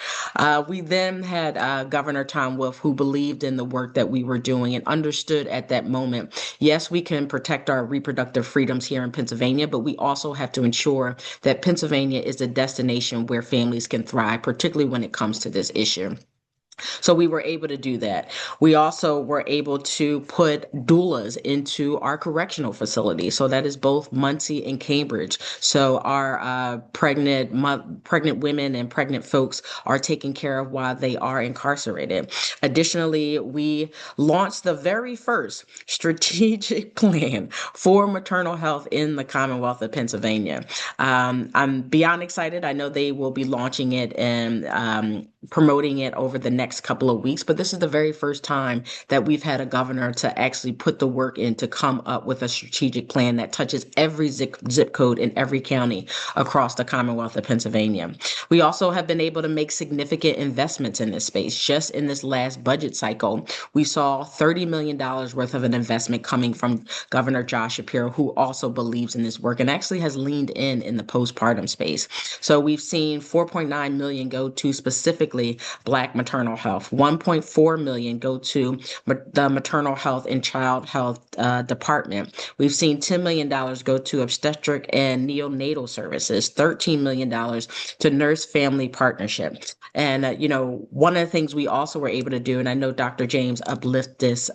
We then had Governor Tom Wolf, who believed in the work that we were doing and understood at that moment, yes, we can protect our reproductive freedoms here in Pennsylvania, but we also have to ensure that Pennsylvania is a destination where families can thrive, particularly when it comes to this issue. So we were able to do that. We also were able to put doulas into our correctional facility. So that is both Muncie and Cambridge. So our pregnant women and pregnant folks are taken care of while they are incarcerated. Additionally, we launched the very first strategic plan for maternal health in the Commonwealth of Pennsylvania. I'm beyond excited. I know they will be launching it and promoting it over the next next couple of weeks, but this is the very first time that we've had a governor to actually put the work in to come up with a strategic plan that touches every zip code in every county across the Commonwealth of Pennsylvania. We also have been able to make significant investments in this space. Just in this last budget cycle, we saw $30 million worth of an investment coming from Governor Josh Shapiro, who also believes in this work and actually has leaned in the postpartum space. So we've seen 4.9 million go to specifically Black maternal health, 1.4 million go to the maternal health and child health department. We've seen $10 million go to obstetric and neonatal services, $13 million to nurse family partnership. And, one of the things we also were able to do, and I know Dr. James uplift this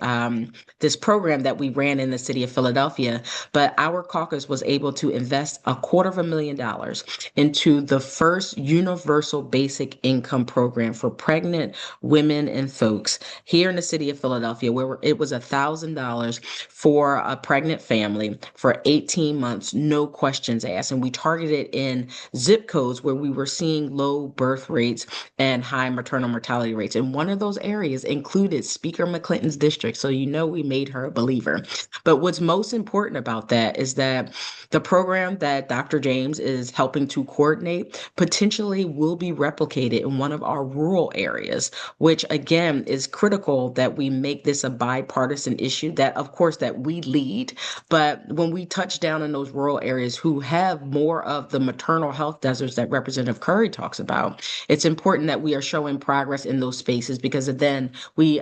program that we ran in the city of Philadelphia, but our caucus was able to invest $250,000 into the first universal basic income program for pregnant women and folks here in the city of Philadelphia, where it was $1,000 for a pregnant family for 18 months, no questions asked. And we targeted in zip codes where we were seeing low birth rates and high maternal mortality rates. And one of those areas included Speaker McClinton's district. So we made her a believer. But what's most important about that is that the program that Dr. James is helping to coordinate potentially will be replicated in one of our rural areas, which again is critical that we make this a bipartisan issue that, of course, that we lead. But when we touch down in those rural areas who have more of the maternal health deserts that Representative Curry talks about, it's important that we are showing progress in those spaces, because then we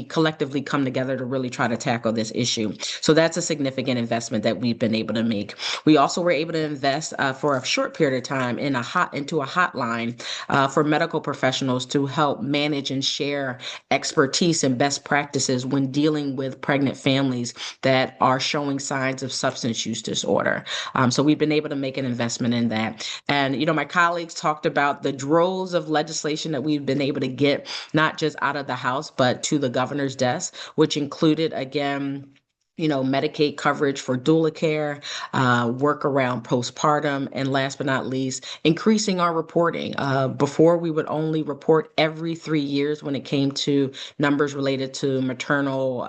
collectively come together to really try to tackle this issue. So that's a significant investment that we've been able to make. We also were able to invest for a short period of time into a hotline for medical professionals to help manage and share expertise and best practices when dealing with pregnant families that are showing signs of substance use disorder. So we've been able to make an investment in that. And, my colleagues talked about the droves of legislation that we've been able to get, not just out of the House, but to the governor's desk, which included, again, Medicaid coverage for doula care, work around postpartum, and last but not least, increasing our reporting. Before, we would only report every 3 years when it came to numbers related to maternal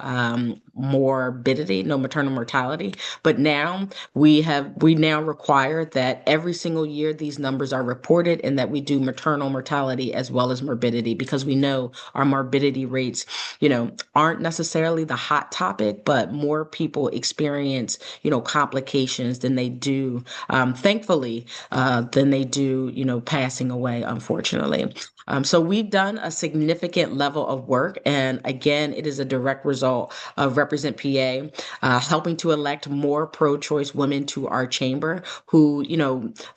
maternal mortality. But now we now require that every single year these numbers are reported, and that we do maternal mortality as well as morbidity, because we know our morbidity rates, aren't necessarily the hot topic, but more people experience, complications than they do, thankfully, than they do, passing away, unfortunately. So we've done a significant level of work. And again, it is a direct result of Represent PA helping to elect more pro-choice women to our chamber who,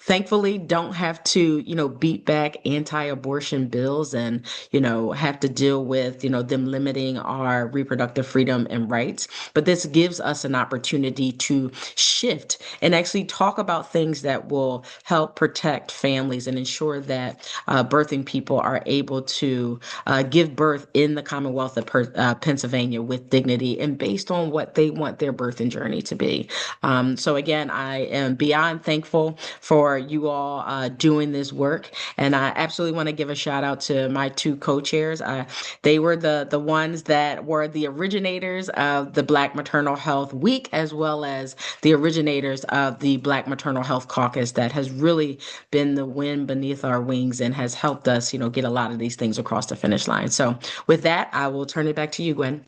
thankfully don't have to, beat back anti-abortion bills and, have to deal with, them limiting our reproductive freedom and rights. But this gives us an opportunity to shift and actually talk about things that will help protect families and ensure that birthing people are able to give birth in the Commonwealth of Pennsylvania with dignity and based on what they want their birthing journey to be. So again, I am beyond thankful for you all doing this work. And I absolutely want to give a shout out to my two co-chairs. They were the ones that were the originators of the Black Maternal Health Week, as well as the originators of the Black Maternal Health Caucus that has really been the wind beneath our wings and has helped us, get a lot of these things across the finish line. So with that, I will turn it back to you, Gwen.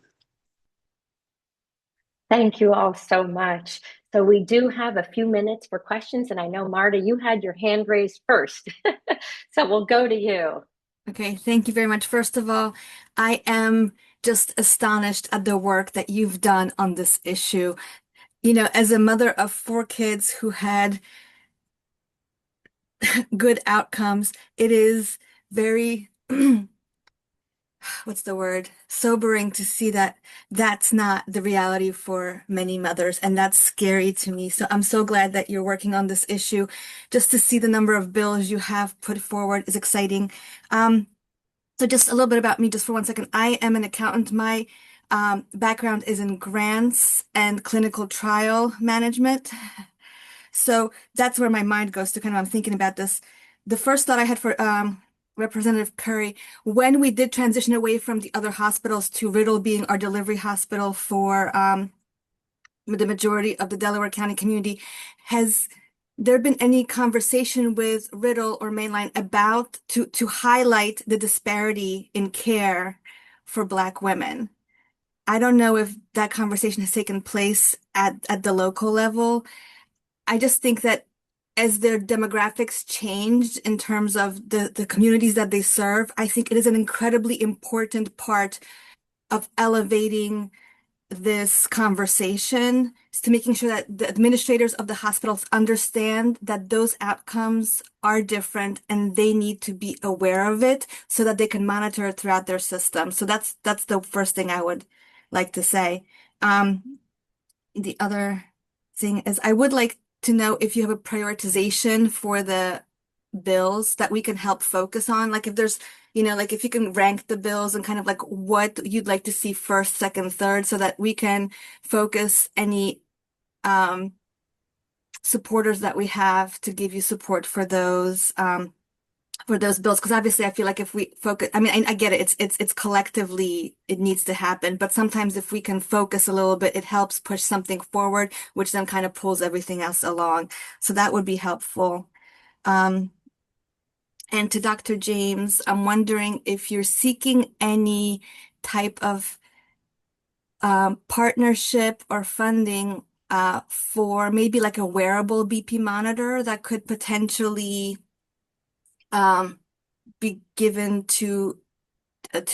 Thank you all so much. So we do have a few minutes for questions, and I know, Marta, you had your hand raised first. So we'll go to you. Okay, thank you very much. First of all, I am just astonished at the work that you've done on this issue. As a mother of 4 kids who had good outcomes, it is very, what's the word? Sobering to see that that's not the reality for many mothers, and that's scary to me. So I'm so glad that you're working on this issue. Just to see the number of bills you have put forward is exciting. So just a little bit about me, just for 1 second. I am an accountant. My background is in grants and clinical trial management. So that's where my mind goes to I'm thinking about this. The first thought I had for Representative Curry, when we did transition away from the other hospitals to Riddle being our delivery hospital for the majority of the Delaware County community, has there been any conversation with Riddle or Mainline about to highlight the disparity in care for Black women? I don't know if that conversation has taken place at the local level. I just think that as their demographics changed in terms of the communities that they serve, I think it is an incredibly important part of elevating this conversation is to making sure that the administrators of the hospitals understand that those outcomes are different and they need to be aware of it so that they can monitor it throughout their system. So that's the first thing I would like to say. The other thing is I would like to know if you have a prioritization for the bills that we can help focus on. Like if there's, like if you can rank the bills and kind of like what you'd like to see first, second, third, so that we can focus any supporters that we have to give you support for those bills. Because obviously I feel like if we focus, I mean, I get it, it's collectively it needs to happen, but sometimes if we can focus a little bit, it helps push something forward, which then kind of pulls everything else along. So that would be helpful. And to Dr. James, I'm wondering if you're seeking any type of partnership or funding for maybe like a wearable BP monitor that could potentially be given to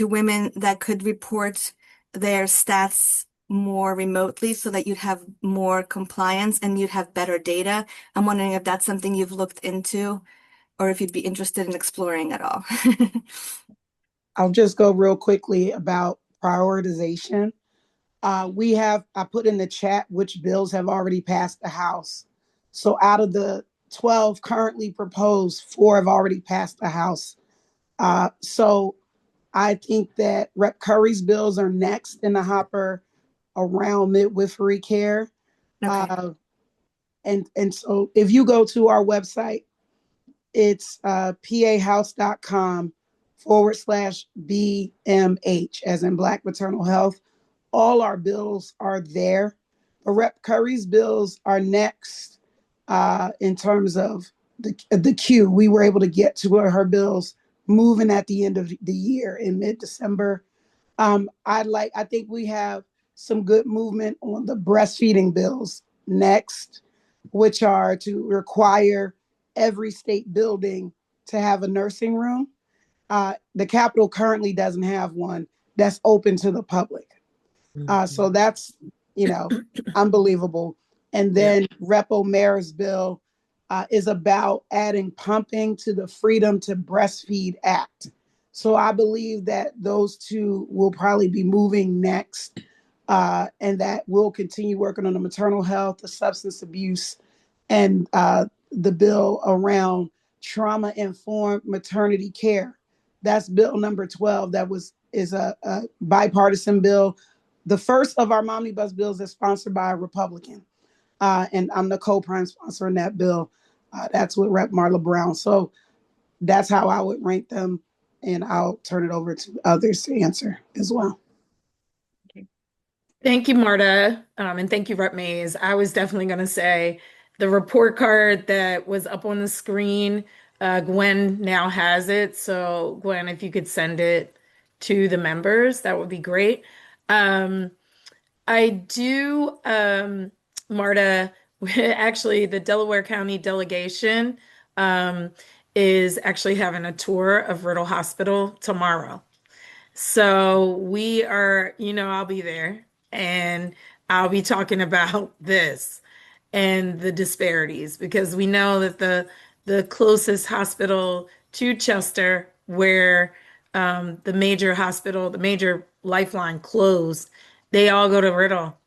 women that could report their stats more remotely so that you'd have more compliance and you'd have better data. I'm wondering if that's something you've looked into or if you'd be interested in exploring at all. I'll just go real quickly about prioritization. I put in the chat which bills have already passed the House. So out of the 12 currently proposed, 4 have already passed the House. So I think that Rep. Curry's bills are next in the hopper around midwifery care. Okay. And so if you go to our website, it's pahouse.com/BMH, as in Black Maternal Health. All our bills are there. But Rep. Curry's bills are next in terms of the queue. We were able to get to her bills moving at the end of the year in mid-December. I think we have some good movement on the breastfeeding bills next, which are to require every state building to have a nursing room. The Capitol currently doesn't have one that's open to the public. So that's, unbelievable. And then Rep. O'Meara's bill is about adding pumping to the Freedom to Breastfeed Act. So I believe that those two will probably be moving next, and that we'll continue working on the maternal health, the substance abuse, and the bill around trauma-informed maternity care. That's bill number 12. Is a bipartisan bill. The first of our MOMNIBUS bills is sponsored by a Republican, and I'm the co-prime sponsor in that bill. That's with Rep. Marla Brown. So that's how I would rank them, and I'll turn it over to others to answer as well. Thank you, Marta, and thank you, Rep. Mays. I was definitely going to say the report card that was up on the screen, Gwen now has it. So Gwen, if you could send it to the members, that would be great. I do, Marta, actually the Delaware County delegation is actually having a tour of Riddle Hospital tomorrow. So we are, I'll be there and I'll be talking about this and the disparities because we know that the closest hospital to Chester, where the major lifeline closed, they all go to Riddle.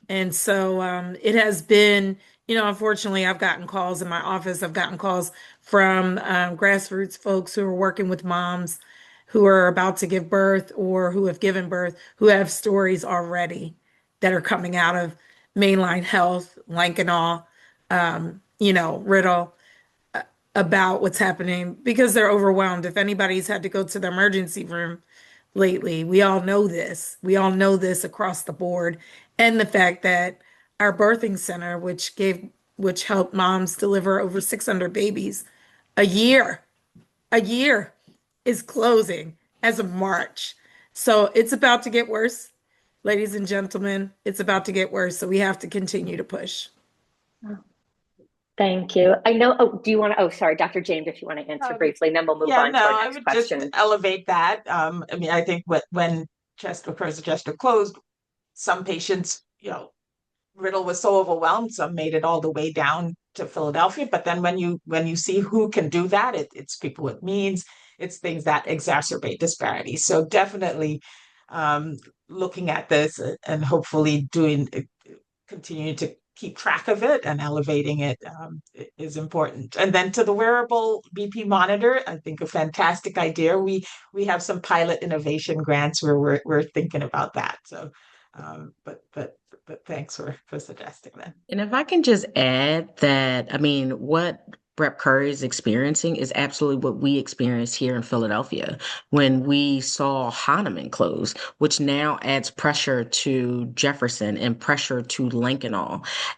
And so it has been, unfortunately, I've gotten calls in my office. I've gotten calls from grassroots folks who are working with moms who are about to give birth or who have given birth, who have stories already that are coming out of mainline health, Lankenau, Riddle. about what's happening because they're overwhelmed. If anybody's had to go to the emergency room lately, we all know this. We all know this across the board. And the fact that our birthing center, which helped moms deliver over 600 babies a year, a year is closing as of March. So it's about to get worse, ladies and gentlemen. It's about to get worse. So we have to continue to push. Thank you. I know, do you want to, sorry, Dr. James, if you want to answer briefly, and then we'll move Yeah, on to no, our I next would just question. elevate that. I mean, I think when chest occurs, the chest closed, some patients, Riddle was so overwhelmed, some made it all the way down to Philadelphia. But then when you see who can do that, it's people with means, it's things that exacerbate disparities. So definitely looking at this and hopefully continuing to keep track of it and elevating it is important. And then to the wearable BP monitor, I think a fantastic idea. We have some pilot innovation grants where we're thinking about that. So, but thanks for suggesting that. And if I can just add that, I mean, what Rep. Curry is experiencing is absolutely what we experienced here in Philadelphia when we saw Hahnemann close, which now adds pressure to Jefferson and pressure to Lincoln.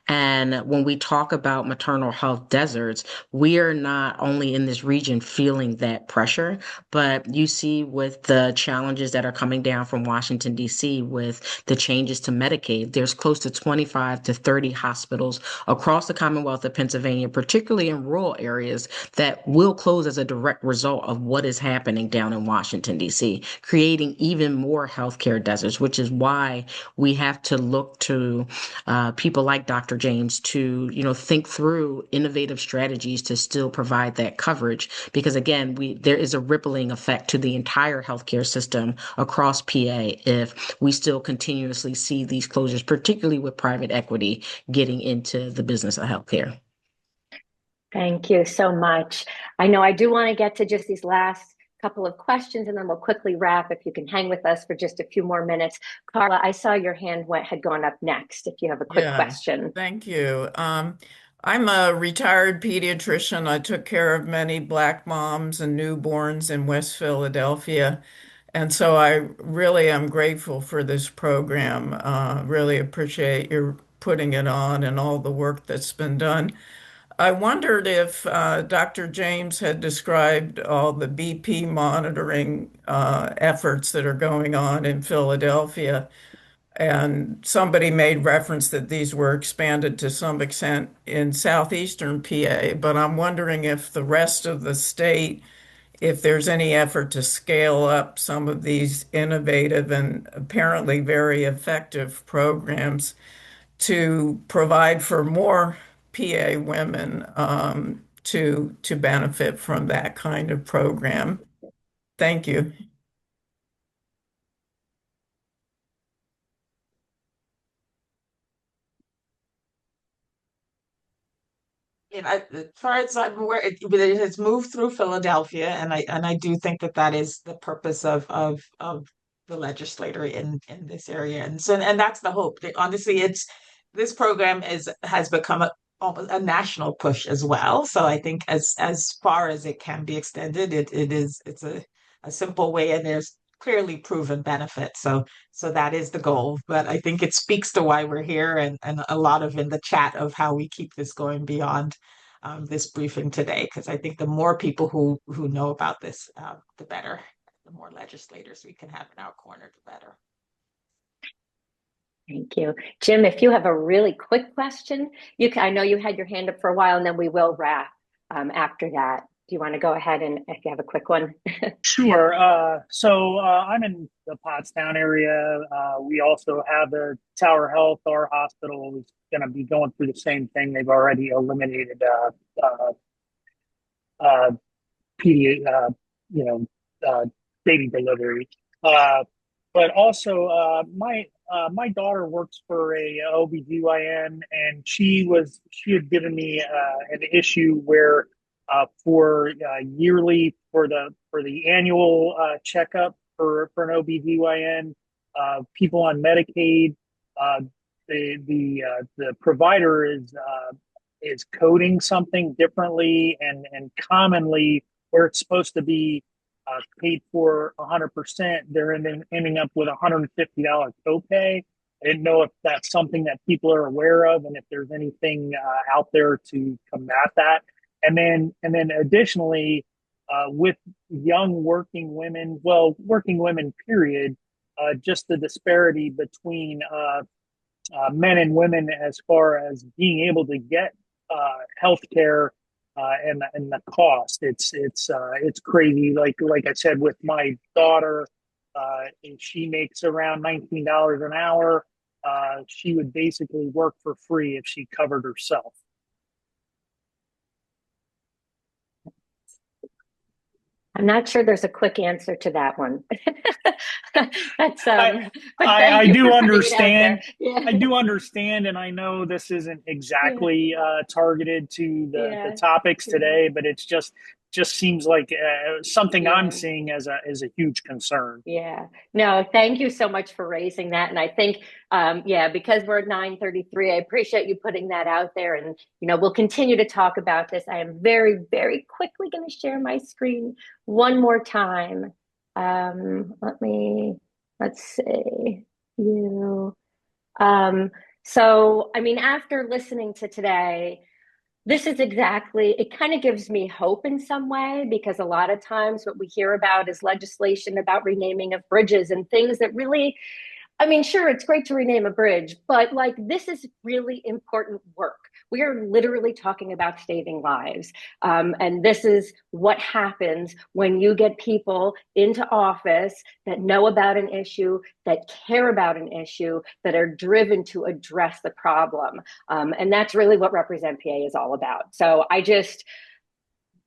And when we talk about maternal health deserts, we are not only in this region feeling that pressure, but you see with the challenges that are coming down from Washington, D.C. with the changes to Medicaid, there's close to 25 to 30 hospitals across the Commonwealth of Pennsylvania, particularly in rural areas, that will close as a direct result of what is happening down in Washington, D.C., creating even more healthcare deserts, which is why we have to look to people like Dr. James to, think through innovative strategies to still provide that coverage. Because again, there is a rippling effect to the entire healthcare system across PA if we still continuously see these closures, particularly with private equity getting into the business of healthcare. Thank you so much. I know I do want to get to just these last couple of questions and then we'll quickly wrap if you can hang with us for just a few more minutes. Carla, I saw your hand had gone up next if you have a quick question. Thank you. I'm a retired pediatrician. I took care of many Black moms and newborns in West Philadelphia. And so I really am grateful for this program. Really appreciate your putting it on and all the work that's been done. I wondered if Dr. James had described all the BP monitoring efforts that are going on in Philadelphia. And somebody made reference that these were expanded to some extent in southeastern PA, but I'm wondering if the rest of the state, if there's any effort to scale up some of these innovative and apparently very effective programs to provide for more PA women to benefit from that kind of program. Thank you. As far as I'm aware, it has moved through Philadelphia, and I do think that is the purpose of the legislator in this area, and that's the hope. Honestly, this program has become almost a national push as well. So I think as far as it can be extended, it's a simple way, and there's clearly proven benefit. So that is the goal. But I think it speaks to why we're here and a lot of in the chat of how we keep this going beyond this briefing today, because I think the more people who know about this, the better. The more legislators we can have in our corner, the better. Thank you. Jim, if you have a really quick question, I know you had your hand up for a while and then we will wrap after that. Do you want to go ahead and if you have a quick one? Sure. So I'm in the Pottstown area. We also have a Tower Health. Our hospital is going to be going through the same thing. They've already eliminated baby delivery. But also my daughter works for a OBGYN, and she had given me an issue where for yearly for the annual checkup for an OBGYN, people on Medicaid, the provider is coding something differently, and commonly where it's supposed to be paid for 100%, they're ending up with $150 copay. I didn't know if that's something that people are aware of, and if there's anything out there to combat that. And then additionally, with young working women, well, working women, period, just the disparity between men and women as far as being able to get healthcare and the cost. It's crazy. Like I said, with my daughter, and she makes around $19 an hour. She would basically work for free if she covered herself. I'm not sure there's a quick answer to that one. That's I do understand. Yeah. I do understand, and I know this isn't exactly targeted to the topics today, but it's just seems like something I'm seeing as a huge concern. Yeah. No, thank you so much for raising that. And I think, because we're at 9:33, I appreciate you putting that out there. And, we'll continue to talk about this. I am very, very quickly going to share my screen one more time. Let's see. After listening to today, this is exactly, it kind of gives me hope in some way, because a lot of times what we hear about is legislation about renaming of bridges and things that really, sure, it's great to rename a bridge, but this is really important work. We are literally talking about saving lives. And this is what happens when you get people into office that know about an issue, that care about an issue, that are driven to address the problem. And that's really what Represent PA is all about. So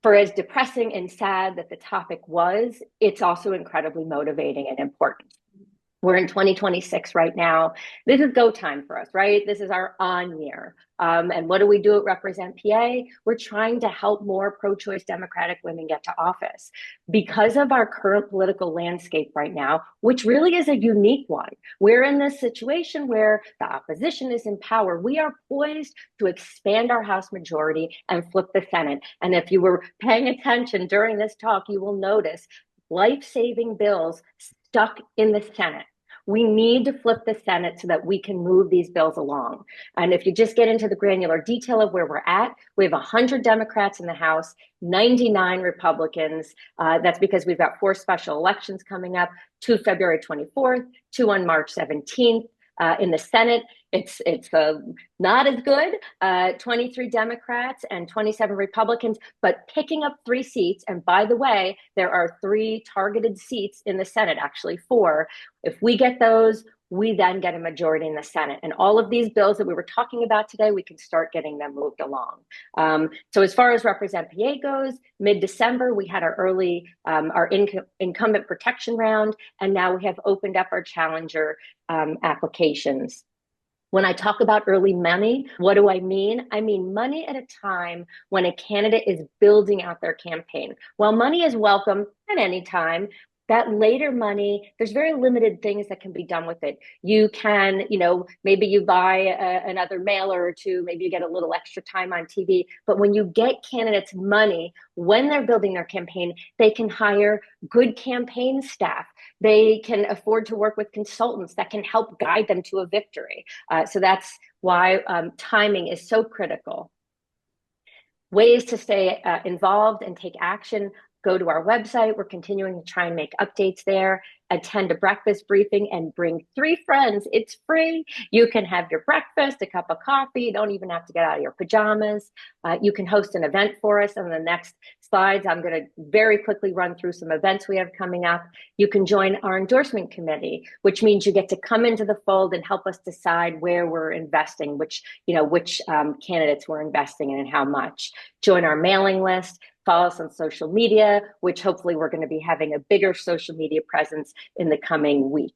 for as depressing and sad that the topic was, it's also incredibly motivating and important. We're in 2026 right now. This is go time for us, right? This is our on year. And what do we do at Represent PA? We're trying to help more pro-choice Democratic women get to office. Because of our current political landscape right now, which really is a unique one, we're in this situation where the opposition is in power. We are poised to expand our House majority and flip the Senate. And if you were paying attention during this talk, you will notice life-saving bills stuck in the Senate. We need to flip the Senate so that we can move these bills along. And if you just get into the granular detail of where we're at, we have 100 Democrats in the House, 99 Republicans. That's because we've got 4 special elections coming up, 2 February 24th, 2 on March 17th. In the Senate, it's not as good, 23 Democrats and 27 Republicans, but picking up 3 seats. And by the way, there are 3 targeted seats in the Senate, actually 4. If we get those, we then get a majority in the Senate. And all of these bills that we were talking about today, we can start getting them moved along. So as far as Represent PA goes, mid-December, we had our incumbent protection round, and now we have opened up our challenger applications. When I talk about early money, what do I mean? I mean money at a time when a candidate is building out their campaign. While money is welcome at any time, that later money, there's very limited things that can be done with it. You can, maybe you buy another mailer or 2, maybe you get a little extra time on TV. But when you get candidates money, when they're building their campaign, they can hire good campaign staff. They can afford to work with consultants that can help guide them to a victory. So that's why timing is so critical. Ways to stay involved and take action. Go to our website. We're continuing to try and make updates there. Attend a breakfast briefing and bring 3 friends. It's free. You can have your breakfast, a cup of coffee. You don't even have to get out of your pajamas. You can host an event for us. On the next slides, I'm going to very quickly run through some events we have coming up. You can join our endorsement committee, which means you get to come into the fold and help us decide where we're investing, which candidates we're investing in and how much. Join our mailing list. Follow us on social media, which hopefully we're going to be having a bigger social media presence in the coming weeks.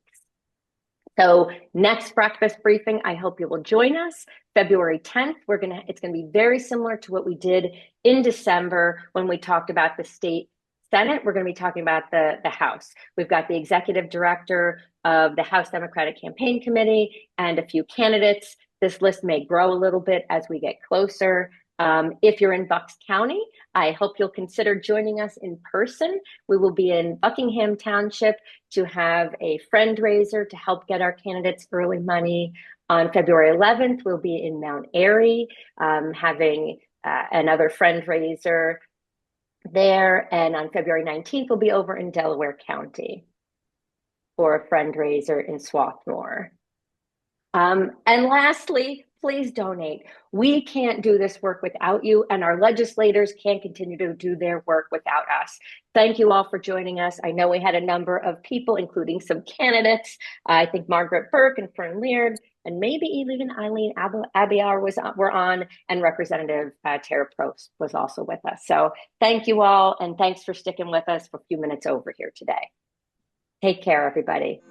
So next breakfast briefing, I hope you will join us February 10th. It's going to be very similar to what we did in December when we talked about the state Senate. We're going to be talking about the House. We've got the executive director of the House Democratic Campaign Committee and a few candidates. This list may grow a little bit as we get closer. If you're in Bucks County, I hope you'll consider joining us in person. We will be in Buckingham Township to have a fundraiser to help get our candidates early money. On February 11th, we'll be in Mount Airy having another fundraiser there. And on February 19th, we'll be over in Delaware County for a fundraiser in Swarthmore. And lastly, please donate. We can't do this work without you, and our legislators can't continue to do their work without us. Thank you all for joining us. I know we had a number of people, including some candidates. I think Margaret Burke and Fern Leard, and maybe even Eileen Abiar were on, and Representative Tara Probst was also with us. So thank you all, and thanks for sticking with us for a few minutes over here today. Take care, everybody.